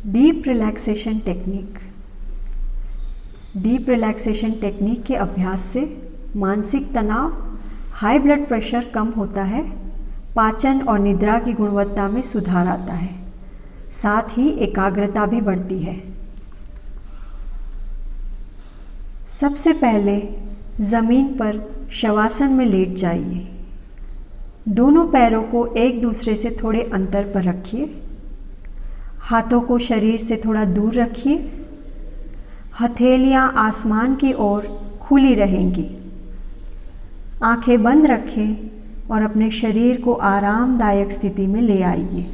Deep relaxation technique. Deep relaxation technique के अभ्यास से मानसिक तनाव, हाई ब्लड प्रेशर कम होता है, पाचन और निद्रा की गुणवत्ता में सुधार आता है, साथ ही एकाग्रता भी बढ़ती है। सबसे पहले ज़मीन पर शवासन में लेट जाइए। दोनों पैरों को एक दूसरे से थोड़े अंतर पर रखिए। हाथों को शरीर से थोड़ा दूर रखिए। हथेलियां आसमान की ओर खुली रहेंगी। आंखें बंद रखें और अपने शरीर को आरामदायक स्थिति में ले आइए।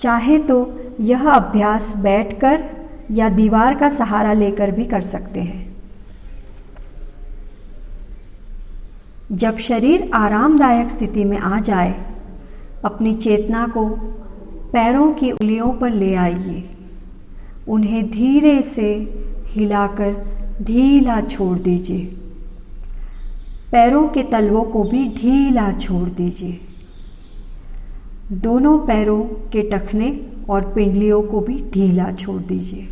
चाहे तो यह अभ्यास बैठकर या दीवार का सहारा लेकर भी कर सकते हैं। जब शरीर आरामदायक स्थिति में आ जाए, अपनी चेतना को पैरों की उंगलियों पर ले आइए। उन्हें धीरे से हिलाकर ढीला छोड़ दीजिए। पैरों के तलवों को भी ढीला छोड़ दीजिए। दोनों पैरों के टखने और पिंडलियों को भी ढीला छोड़ दीजिए।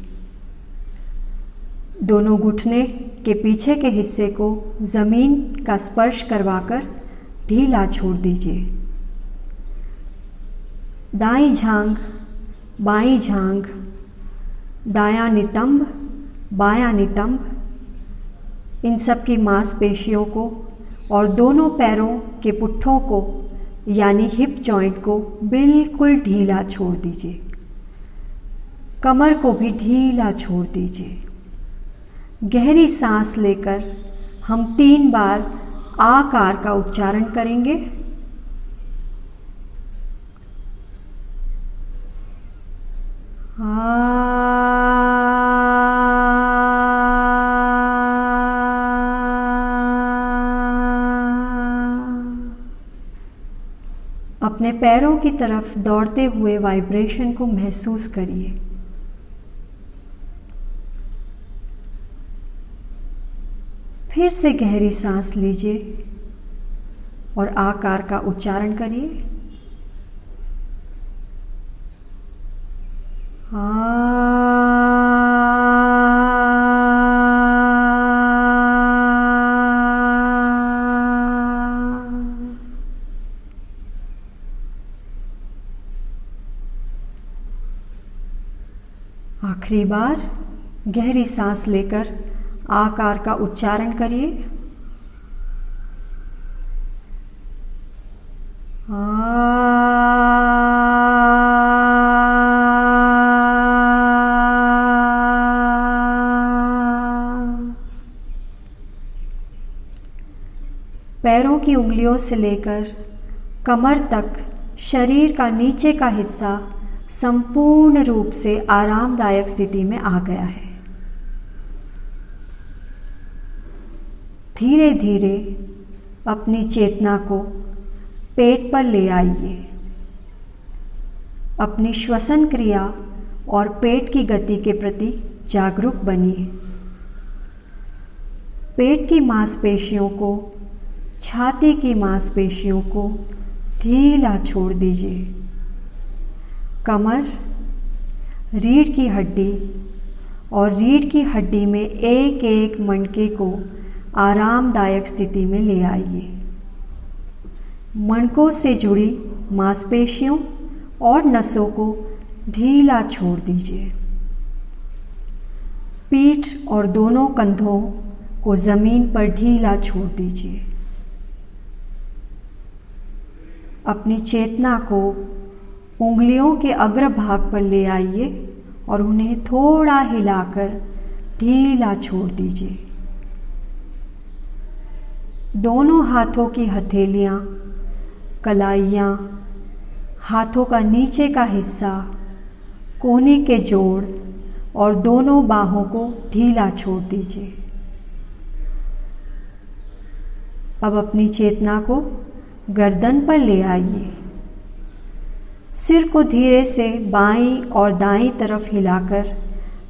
दोनों घुटने के पीछे के हिस्से को ज़मीन का स्पर्श करवाकर ढीला छोड़ दीजिए। दाईं जांघ, बाईं जांघ, दायां नितंब, बायां नितंब, इन सब की मांसपेशियों को और दोनों पैरों के पुट्ठों को यानी हिप जॉइंट को बिल्कुल ढीला छोड़ दीजिए। कमर को भी ढीला छोड़ दीजिए। गहरी सांस लेकर हम 3 बार आकार का उच्चारण करेंगे। अपने पैरों की तरफ दौड़ते हुए वाइब्रेशन को महसूस करिए। फिर से गहरी सांस लीजिए और आकार का उच्चारण करिए। आखिरी बार गहरी सांस लेकर आकार का उच्चारण करिए। पैरों की उंगलियों से लेकर कमर तक शरीर का नीचे का हिस्सा संपूर्ण रूप से आरामदायक स्थिति में आ गया है। धीरे धीरे अपनी चेतना को पेट पर ले आइए। अपनी श्वसन क्रिया और पेट की गति के प्रति जागरूक बनिए। पेट की मांसपेशियों को, छाती की मांसपेशियों को ढीला छोड़ दीजिए। कमर, रीढ़ की हड्डी और रीढ़ की हड्डी में एक एक मणके को आरामदायक स्थिति में ले आइए। मणकों से जुड़ी मांसपेशियों और नसों को ढीला छोड़ दीजिए। पीठ और दोनों कंधों को ज़मीन पर ढीला छोड़ दीजिए। अपनी चेतना को उंगलियों के अग्रभाग पर ले आइए और उन्हें थोड़ा हिलाकर ढीला छोड़ दीजिए। दोनों हाथों की हथेलियां, कलाइयां, हाथों का नीचे का हिस्सा, कोहनी के जोड़ और दोनों बाहों को ढीला छोड़ दीजिए। अब अपनी चेतना को गर्दन पर ले आइए। सिर को धीरे से बाईं और दाईं तरफ हिलाकर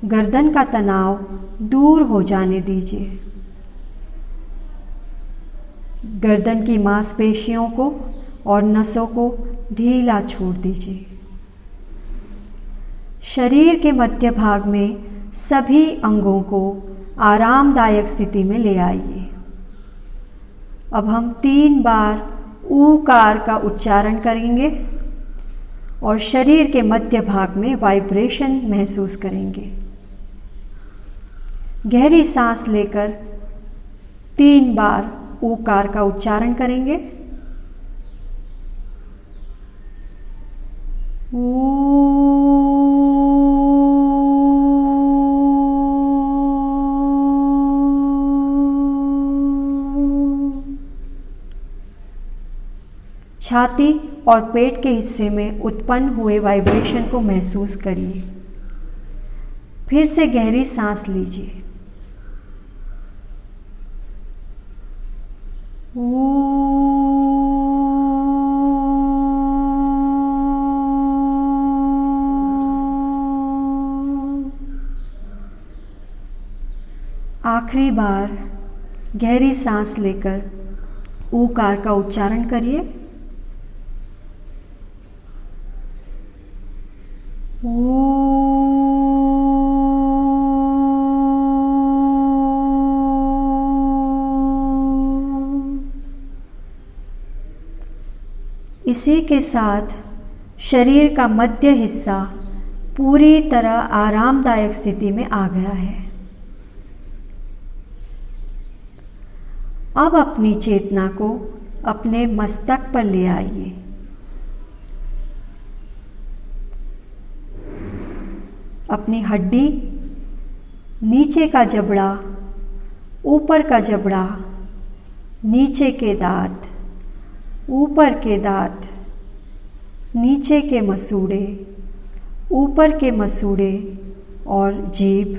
गर्दन का तनाव दूर हो जाने दीजिए। गर्दन की मांसपेशियों को और नसों को ढीला छोड़ दीजिए। शरीर के मध्य भाग में सभी अंगों को आरामदायक स्थिति में ले आइए। अब हम 3 बार ऊकार का उच्चारण करेंगे और शरीर के मध्य भाग में वाइब्रेशन महसूस करेंगे। गहरी सांस लेकर 3 बार ऊकार का उच्चारण करेंगे। छाती और पेट के हिस्से में उत्पन्न हुए वाइब्रेशन को महसूस करिए। फिर से गहरी सांस लीजिए। आखिरी बार गहरी सांस लेकर ऊकार का उच्चारण करिए। इसी के साथ शरीर का मध्य हिस्सा पूरी तरह आरामदायक स्थिति में आ गया है। अब अपनी चेतना को अपने मस्तक पर ले आइए। अपनी हड्डी, नीचे का जबड़ा, ऊपर का जबड़ा, नीचे के दांत, ऊपर के दांत, नीचे के मसूड़े, ऊपर के मसूड़े और जीभ,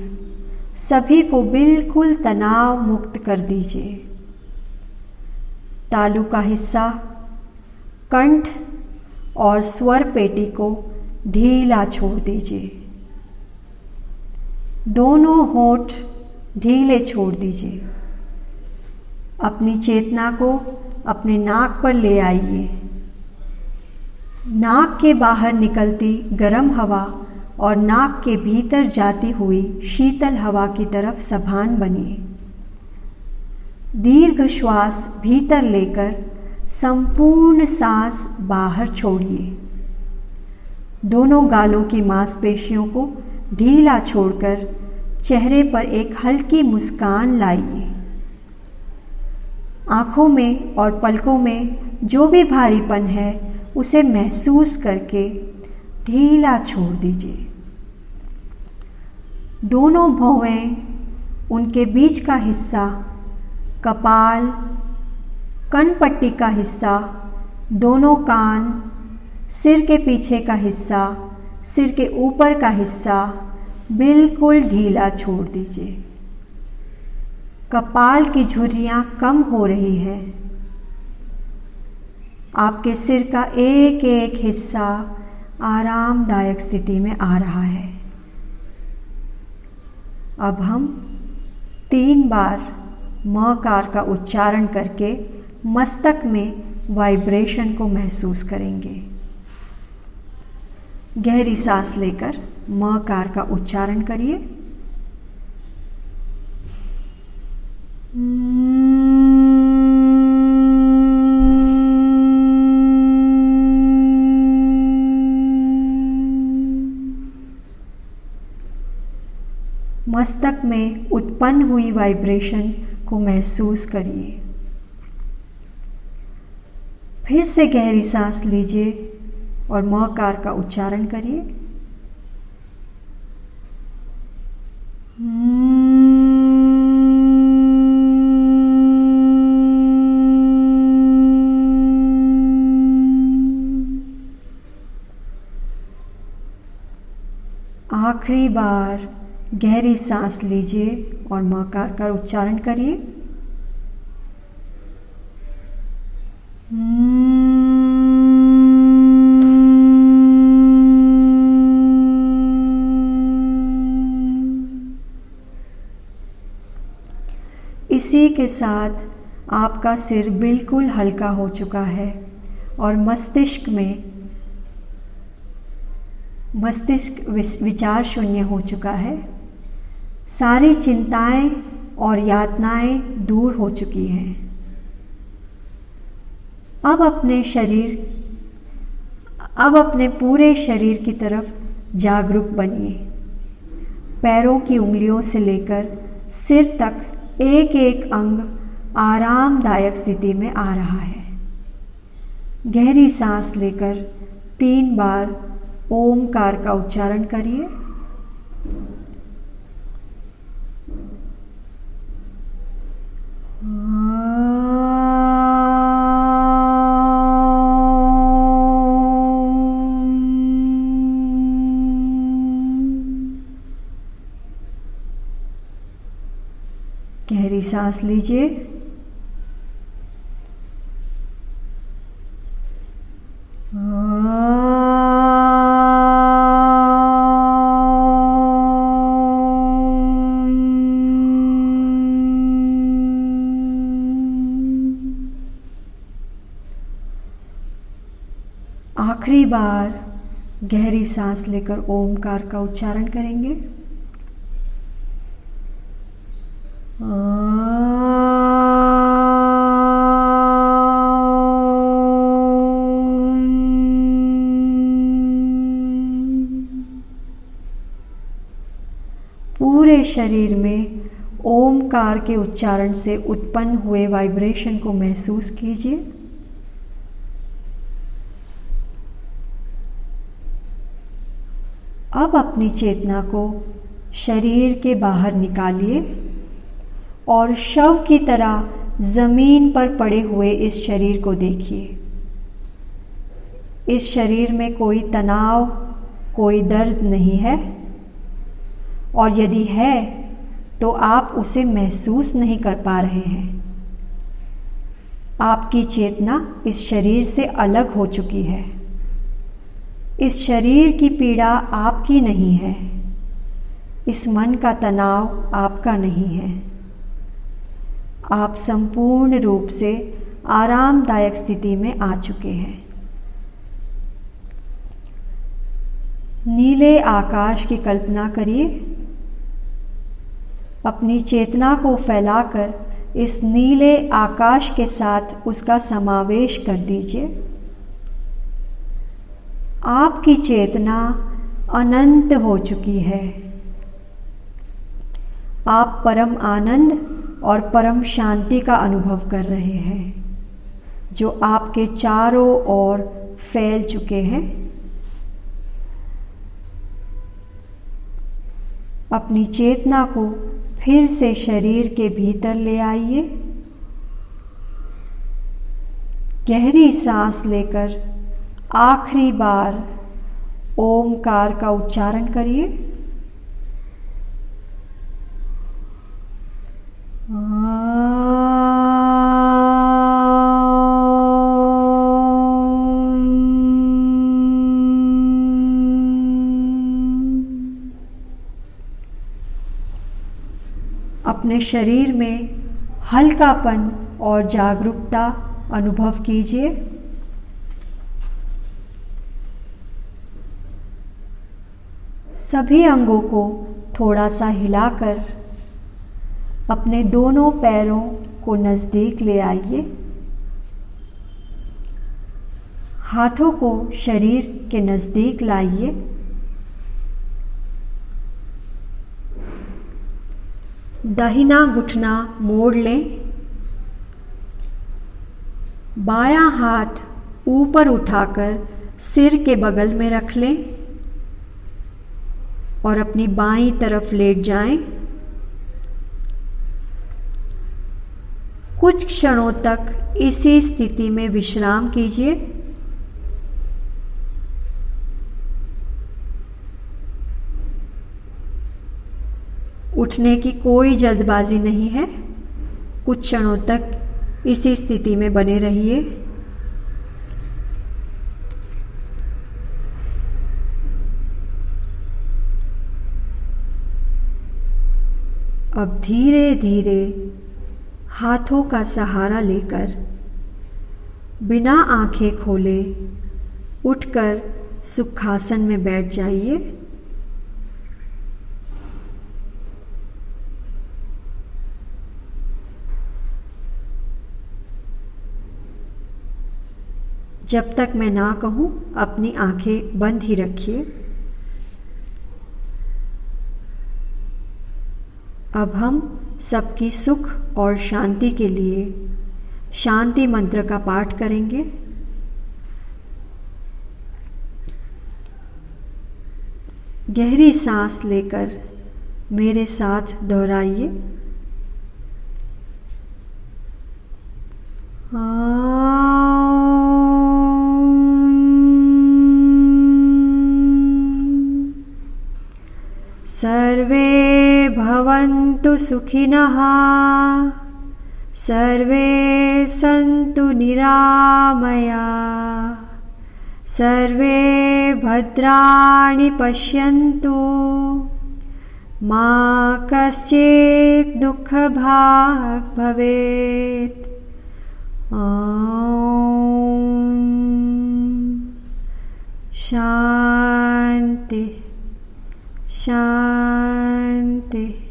सभी को बिल्कुल तनाव मुक्त कर दीजिए। तालू का हिस्सा, कंठ और स्वर पेटी को ढीला छोड़ दीजिए। दोनों होंठ ढीले छोड़ दीजिए। अपनी चेतना को अपने नाक पर ले आइए। नाक के बाहर निकलती गर्म हवा और नाक के भीतर जाती हुई शीतल हवा की तरफ सभान बनिए। दीर्घ श्वास भीतर लेकर संपूर्ण सांस बाहर छोड़िए। दोनों गालों की मांसपेशियों को ढीला छोड़कर चेहरे पर एक हल्की मुस्कान लाइए। आँखों में और पलकों में जो भी भारीपन है उसे महसूस करके ढीला छोड़ दीजिए। दोनों भौहें, उनके बीच का हिस्सा, कपाल, कनपट्टी का हिस्सा, दोनों कान, सिर के पीछे का हिस्सा, सिर के ऊपर का हिस्सा बिल्कुल ढीला छोड़ दीजिए। कपाल की झुर्रियाँ कम हो रही है। आपके सिर का एक एक हिस्सा आरामदायक स्थिति में आ रहा है। अब हम 3 बार मकार का उच्चारण करके मस्तक में वाइब्रेशन को महसूस करेंगे। गहरी सांस लेकर मकार का उच्चारण करिए। मस्तक में उत्पन्न हुई वाइब्रेशन को महसूस करिए। फिर से गहरी सांस लीजिए और मकार का उच्चारण करिए। आखिरी बार गहरी सांस लीजिए और मकार का उच्चारण करिए। इसी के साथ आपका सिर बिल्कुल हल्का हो चुका है और मस्तिष्क में मस्तिष्क विचार शून्य हो चुका है। सारी चिंताएं और यातनाएं दूर हो चुकी हैं। अब अपने पूरे शरीर की तरफ जागरूक बनिए। पैरों की उंगलियों से लेकर सिर तक एक एक अंग आरामदायक स्थिति में आ रहा है। गहरी सांस लेकर 3 बार ओमकार का उच्चारण करिए। गहरी सांस लीजिए। आखिरी बार गहरी सांस लेकर ओमकार का उच्चारण करेंगे। पूरे शरीर में ओमकार के उच्चारण से उत्पन्न हुए वाइब्रेशन को महसूस कीजिए। अब अपनी चेतना को शरीर के बाहर निकालिए और शव की तरह जमीन पर पड़े हुए इस शरीर को देखिए। इस शरीर में कोई तनाव, कोई दर्द नहीं है, और यदि है तो आप उसे महसूस नहीं कर पा रहे हैं। आपकी चेतना इस शरीर से अलग हो चुकी है। इस शरीर की पीड़ा आपकी नहीं है। इस मन का तनाव आपका नहीं है। आप संपूर्ण रूप से आरामदायक स्थिति में आ चुके हैं। नीले आकाश की कल्पना करिए। अपनी चेतना को फैलाकर इस नीले आकाश के साथ उसका समावेश कर दीजिए। आपकी चेतना अनंत हो चुकी है। आप परम आनंद और परम शांति का अनुभव कर रहे हैं, जो आपके चारों ओर फैल चुके हैं। अपनी चेतना को फिर से शरीर के भीतर ले आइए। गहरी सांस लेकर आखिरी बार ओमकार का उच्चारण करिए। अपने शरीर में हल्कापन और जागरूकता अनुभव कीजिए। सभी अंगों को थोड़ा सा हिलाकर अपने दोनों पैरों को नज़दीक ले आइए। हाथों को शरीर के नज़दीक लाइए। दाहिना घुटना मोड़ लें। बायां हाथ ऊपर उठाकर सिर के बगल में रख लें और अपनी बाईं तरफ लेट जाएं। कुछ क्षणों तक इसी स्थिति में विश्राम कीजिए। उठने की कोई जल्दबाजी नहीं है। कुछ क्षणों तक इसी स्थिति में बने रहिए। अब धीरे धीरे हाथों का सहारा लेकर बिना आंखें खोले उठकर सुखासन में बैठ जाइए। जब तक मैं ना कहूँ अपनी आंखें बंद ही रखिए। अब हम सबकी सुख और शांति के लिए शांति मंत्र का पाठ करेंगे। गहरी सांस लेकर मेरे साथ दोहराइए। सर्वे भवन्तु सुखिनः, सर्वे सन्तु निरामयाः, सर्वे भद्राणि पश्यन्तु, मा कश्चित् दुःखभाग् भवेत्। शांति शांति।